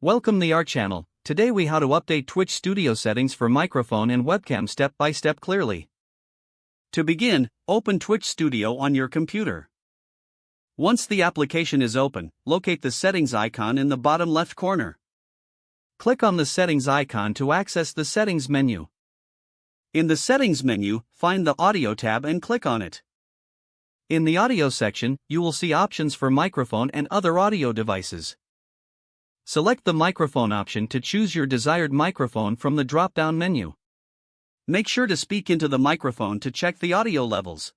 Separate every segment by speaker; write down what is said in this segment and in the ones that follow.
Speaker 1: Welcome to our channel. Today we how to update Twitch Studio settings for microphone and webcam step by step clearly. To begin, open Twitch Studio on your computer. Once the application is open, locate the settings icon in the bottom left corner. Click on the settings icon to access the settings menu. In the settings menu, find the audio tab and click on it. In the audio section, you will see options for microphone and other audio devices. Select the microphone option to choose your desired microphone from the drop-down menu. Make sure to speak into the microphone to check the audio levels.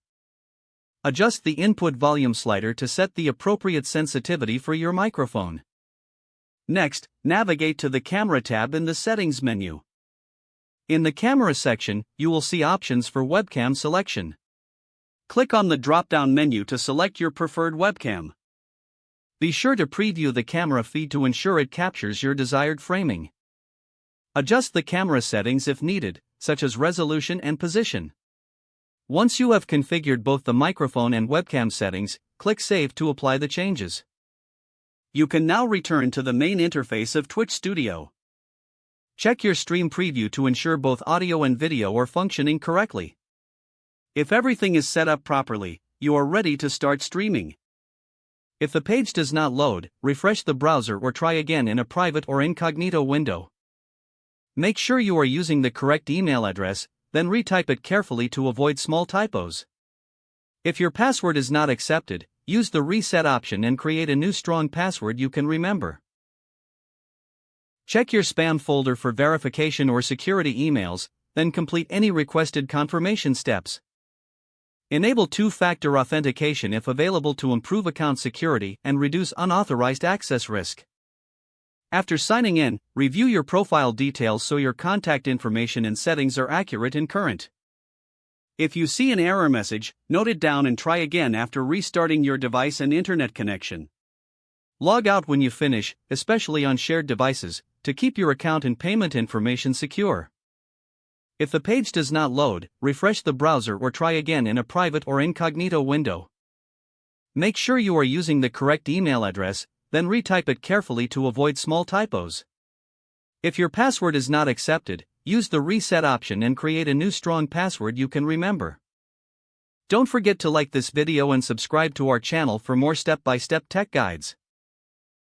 Speaker 1: Adjust the input volume slider to set the appropriate sensitivity for your microphone. Next, navigate to the camera tab in the settings menu. In the camera section, you will see options for webcam selection. Click on the drop-down menu to select your preferred webcam. Be sure to preview the camera feed to ensure it captures your desired framing. Adjust the camera settings if needed, such as resolution and position. Once you have configured both the microphone and webcam settings, click Save to apply the changes. You can now return to the main interface of Twitch Studio. Check your stream preview to ensure both audio and video are functioning correctly. If everything is set up properly, you are ready to start streaming. If the page does not load, refresh the browser or try again in a private or incognito window. Make sure you are using the correct email address, then retype it carefully to avoid small typos. If your password is not accepted, use the reset option and create a new strong password you can remember. Check your spam folder for verification or security emails, then complete any requested confirmation steps. Enable two-factor authentication if available to improve account security and reduce unauthorized access risk. After signing in, review your profile details so your contact information and settings are accurate and current. If you see an error message, note it down and try again after restarting your device and internet connection. Log out when you finish, especially on shared devices, to keep your account and payment information secure. If the page does not load, refresh the browser or try again in a private or incognito window. Make sure you are using the correct email address, then retype it carefully to avoid small typos. If your password is not accepted, use the reset option and create a new strong password you can remember. Don't forget to like this video and subscribe to our channel for more step-by-step tech guides.